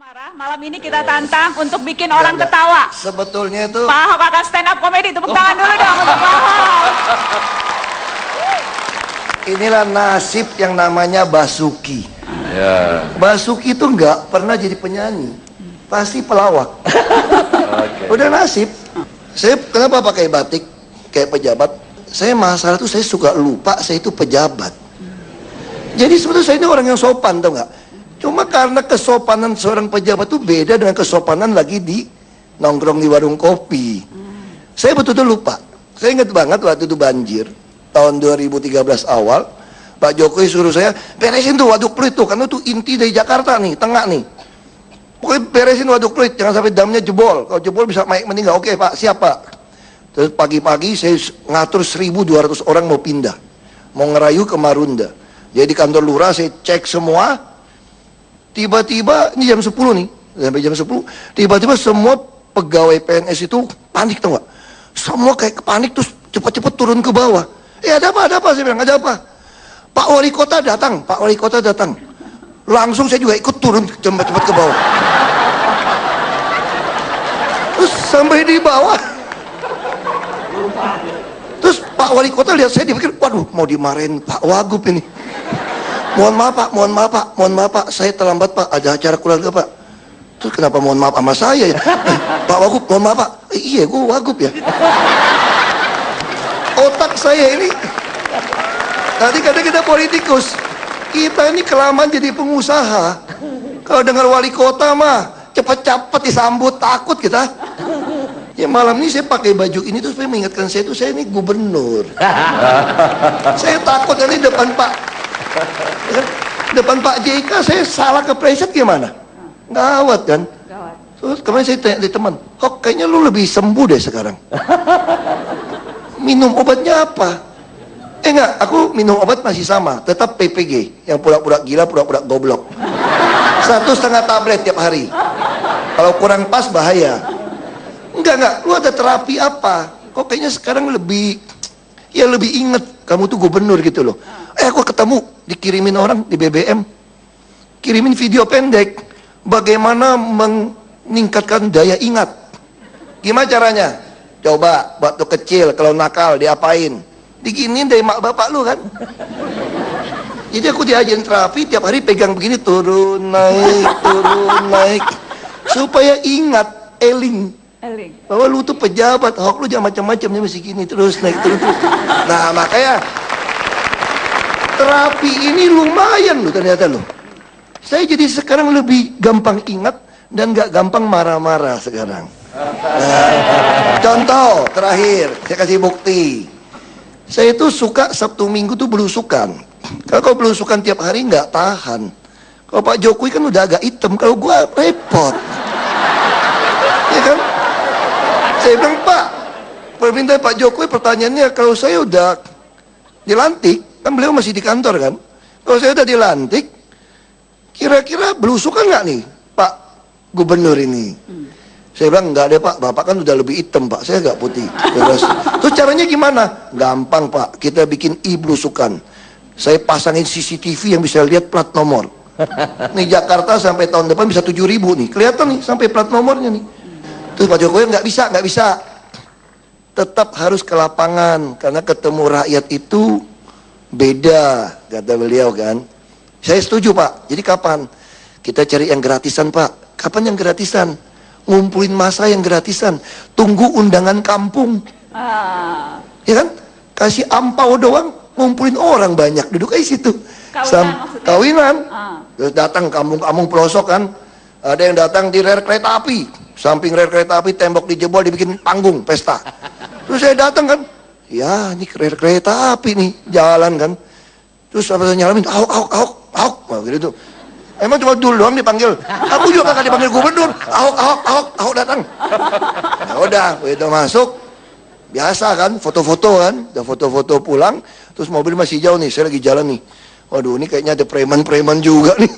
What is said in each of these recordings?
Marah, malam ini kita tantang untuk bikin orang ketawa. Sebetulnya itu Pak Ahok akan stand up comedy, tepuk tangan dulu dong untuk Pak Ahok. inilah nasib yang namanya Basuki. Ya. Basuki itu nggak pernah jadi penyanyi, pasti pelawak. Udah nasib. Saya kenapa pakai batik kayak pejabat? Saya masalah tuh saya suka lupa saya itu pejabat. Jadi sebetulnya saya ini orang yang sopan, tau nggak? Cuma karena kesopanan seorang pejabat itu beda dengan kesopanan lagi di nongkrong di warung kopi. Saya betul-betul lupa. Saya ingat banget waktu itu banjir tahun 2013 awal, Pak Jokowi suruh saya beresin tuh waduk Pluit tuh, karena tuh inti dari Jakarta nih, tengah nih. Pokoknya beresin waduk Pluit, jangan sampai damnya jebol. Kalau jebol bisa meninggal. Oke Pak, siap Pak. Terus pagi-pagi saya ngatur 1.200 orang mau pindah, mau ngerayu ke Marunda. Jadi di kantor lurah saya cek semua. Tiba-tiba, ini jam 10 nih, sampai jam 10, tiba-tiba semua pegawai PNS itu panik, tau gak? Semua kayak panik, terus cepat-cepat turun ke bawah. Ada apa, saya bilang, ada apa? Pak Wali Kota datang, Pak Wali Kota datang. Langsung saya juga ikut turun cepat-cepat ke bawah. Terus sampai di bawah, terus Pak Wali Kota lihat saya, dia pikir, waduh mau dimarahin Pak Wagub ini. Mohon maaf Pak, saya terlambat Pak, ada acara keluarga Pak. Terus kenapa mohon maaf sama saya ya? Pak Wagub, mohon maaf Pak. Iya, gue Wagub ya. Otak saya ini, tadi kata kita politikus, kita ini kelamaan jadi pengusaha. Kalau dengar wali kota mah, cepet-cepet disambut, takut kita. Ya malam ini saya pakai baju ini terus saya mengingatkan saya itu saya ini gubernur. Saya takut nanti depan Pak JK saya salah kepleset gimana? Gawat kan? Gawat. Terus kemarin saya tanya di teman, kok kayaknya lu lebih sembuh deh sekarang. Minum obatnya apa? Enggak, aku minum obat masih sama, tetap PPG, yang pura-pura gila, pura-pura goblok. 1,5 tablet tiap hari. Kalau kurang pas bahaya. Enggak, lu ada terapi apa? Kok kayaknya sekarang lebih inget kamu tuh gubernur gitu loh. Aku ketemu, dikirimin orang di BBM, kirimin video pendek bagaimana meningkatkan daya ingat. Gimana caranya? Coba waktu kecil kalau nakal diapain? Diginin dari mak bapak lu kan. Jadi aku diajarin terapi, tiap hari pegang begini, turun naik supaya ingat, eling bahwa lu tuh pejabat. Hok, lu jangan macam-macam, dia masih gini terus naik terus. Nah makanya terapi ini lumayan loh ternyata loh. Saya jadi sekarang lebih gampang ingat dan gak gampang marah-marah sekarang. Contoh terakhir, saya kasih bukti. Saya itu suka Sabtu Minggu tuh belusukan. Kalau belusukan tiap hari nggak tahan. Kalau Pak Jokowi kan udah agak hitam, kalau gua repot. Ya kan? Saya bilang, Pak, permintaan Pak Jokowi pertanyaannya, kalau saya udah dilantik, kan beliau masih di kantor kan? Kalau saya udah dilantik, kira-kira belusukan nggak nih Pak Gubernur ini? Saya bilang, enggak deh Pak, Bapak kan udah lebih hitam Pak, saya agak putih. Terus caranya gimana? Gampang Pak, kita bikin belusukan. Saya pasangin CCTV yang bisa lihat plat nomor. Nih Jakarta sampai tahun depan bisa 7.000 nih, kelihatan nih sampai plat nomornya nih. Terus Pak Jokowi nggak bisa. Tetap harus ke lapangan, karena ketemu rakyat itu beda, kata beliau kan. Saya setuju Pak, jadi kapan? Kita cari yang gratisan Pak. Kapan yang gratisan? Ngumpulin massa yang gratisan, tunggu undangan kampung. Ya kan, kasih ampau doang, ngumpulin orang banyak duduk aja situ. Kawinan. Terus datang kampung-kampung pelosok kan, ada yang datang di rel kereta api, samping rel kereta api tembok dijebol, dibikin panggung pesta. Terus saya datang kan, ya ini rel kereta api nih jalan kan. Terus apa saya nyalamin, Ahok gitu. Emang cuma dulu doang dipanggil. Aku juga kakak dipanggil gubernur. Ahok datang. Ya udah, begitu masuk, biasa kan, foto-foto kan, udah foto-foto pulang, terus mobil masih jauh nih, saya lagi jalan nih. Waduh, ini kayaknya ada preman-preman juga nih.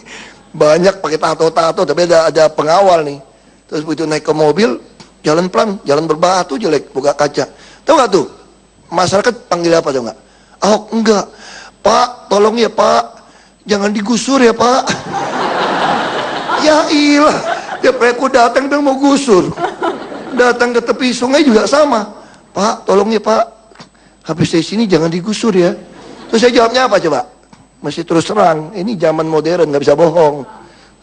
Banyak pakai tato-tato, tapi ada pengawal nih. Terus begitu naik ke mobil, jalan pelan, jalan berbatu jelek, buka kaca. Tahu nggak tuh? Masyarakat panggil apa tuh nggak? Ahok, enggak. Pak, tolong ya Pak, jangan digusur ya Pak. Ya ilah, tiap kali aku datang dia mau gusur. Datang ke tepi sungai juga sama. Pak, tolong ya Pak, habis dari sini jangan digusur ya. Terus saya jawabnya apa coba? Masih terus terang, ini zaman modern, nggak bisa bohong.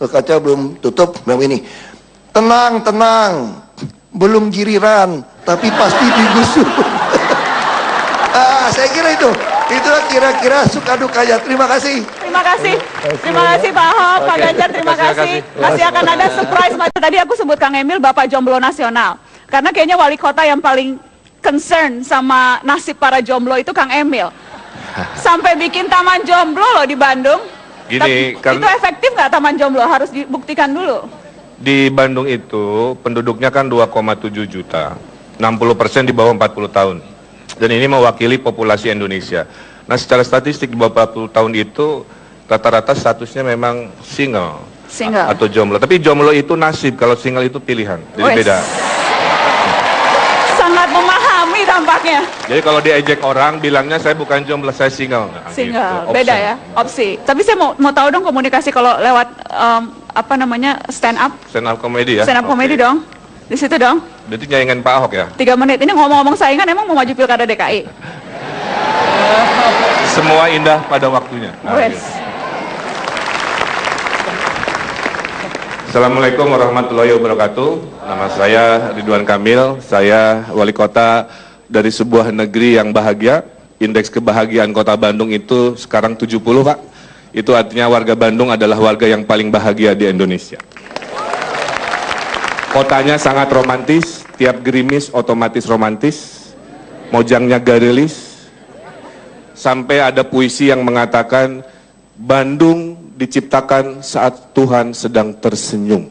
Kaca belum tutup, bilang ini. Tenang, tenang, belum giliran, tapi pasti digusur. Saya kira itulah kira-kira suka dukanya. Terima kasih. Terima kasih. Terima kasih Pak Ahok, Pak Ganjar, terima kasih. Masih akan ada surprise. Tadi aku sebut Kang Emil Bapak Jomblo Nasional. Karena kayaknya wali kota yang paling concern sama nasib para jomblo itu Kang Emil. Sampai bikin taman jomblo loh di Bandung. Gini, itu efektif nggak taman jomblo? Harus dibuktikan dulu. Di Bandung itu penduduknya kan 2,7 juta. 60% di bawah 40 tahun. Dan ini mewakili populasi Indonesia. Nah, secara statistik di bawah 40 tahun itu rata-rata statusnya memang single. Atau jomblo. Tapi jomblo itu nasib, kalau single itu pilihan. Jadi beda. Sangat memahami tampaknya. Jadi kalau diejek orang bilangnya saya bukan jomblo, saya single. Nah, single, gitu. beda ya, opsi. Tapi saya mau tahu dong komunikasi kalau lewat stand up. Stand up comedy ya. Stand up comedy dong. Di situ dong. Berarti nyaingan Pak Ahok ya? 3 menit. Ini ngomong-ngomong saingan emang mau maju pilkada DKI? Semua indah pada waktunya. Wes. Assalamualaikum warahmatullahi wabarakatuh. Nama saya Ridwan Kamil. Saya wali kota dari sebuah negeri yang bahagia. Indeks kebahagiaan kota Bandung itu sekarang 70, Pak. Itu artinya warga Bandung adalah warga yang paling bahagia di Indonesia. Kotanya sangat romantis, tiap gerimis otomatis romantis, mojangnya garelis, sampai ada puisi yang mengatakan Bandung diciptakan saat Tuhan sedang tersenyum.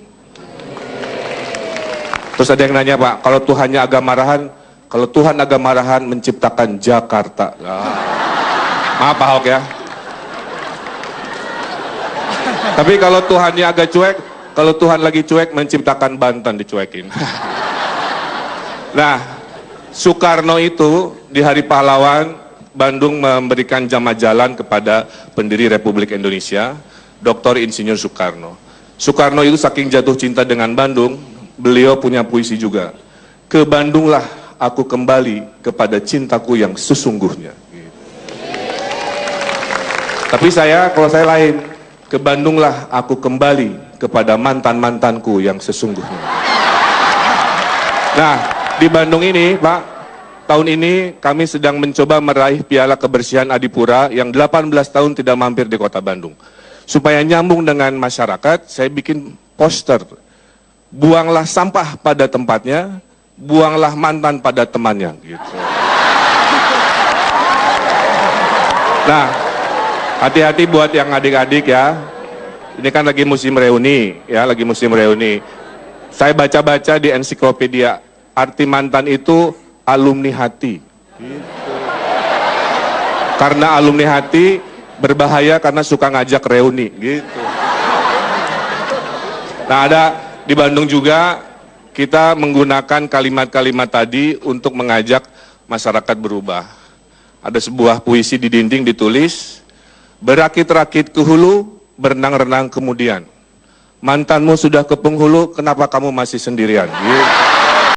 Terus ada yang nanya, Pak, kalau Tuhannya agak marahan, kalau Tuhan agak marahan menciptakan Jakarta. Maaf Pak Ahok ya. Tapi kalau Tuhannya agak cuek, kalau Tuhan lagi cuek, menciptakan Banten dicuekin. Nah, Soekarno itu di Hari Pahlawan, Bandung memberikan jama jalan kepada pendiri Republik Indonesia, Dr. Insinyur Soekarno. Soekarno itu saking jatuh cinta dengan Bandung, beliau punya puisi juga. Ke Bandunglah aku kembali kepada cintaku yang sesungguhnya. Tapi kalau saya lain, ke Bandunglah aku kembali kepada mantan-mantanku yang sesungguhnya. Nah, di Bandung ini, Pak, tahun ini kami sedang mencoba meraih Piala Kebersihan Adipura yang 18 tahun tidak mampir di kota Bandung. Supaya nyambung dengan masyarakat, saya bikin poster. Buanglah sampah pada tempatnya, buanglah mantan pada temannya. Gitu. Nah, hati-hati buat yang adik-adik ya. Ini kan lagi musim reuni, ya, lagi musim reuni. Saya baca-baca di ensiklopedia, arti mantan itu alumni hati. Gitu. Karena alumni hati berbahaya karena suka ngajak reuni, gitu. Nah, ada di Bandung juga kita menggunakan kalimat-kalimat tadi untuk mengajak masyarakat berubah. Ada sebuah puisi di dinding ditulis, berakit-rakit ke hulu, berenang-renang kemudian. Mantanmu sudah ke penghulu, kenapa kamu masih sendirian? Gitu.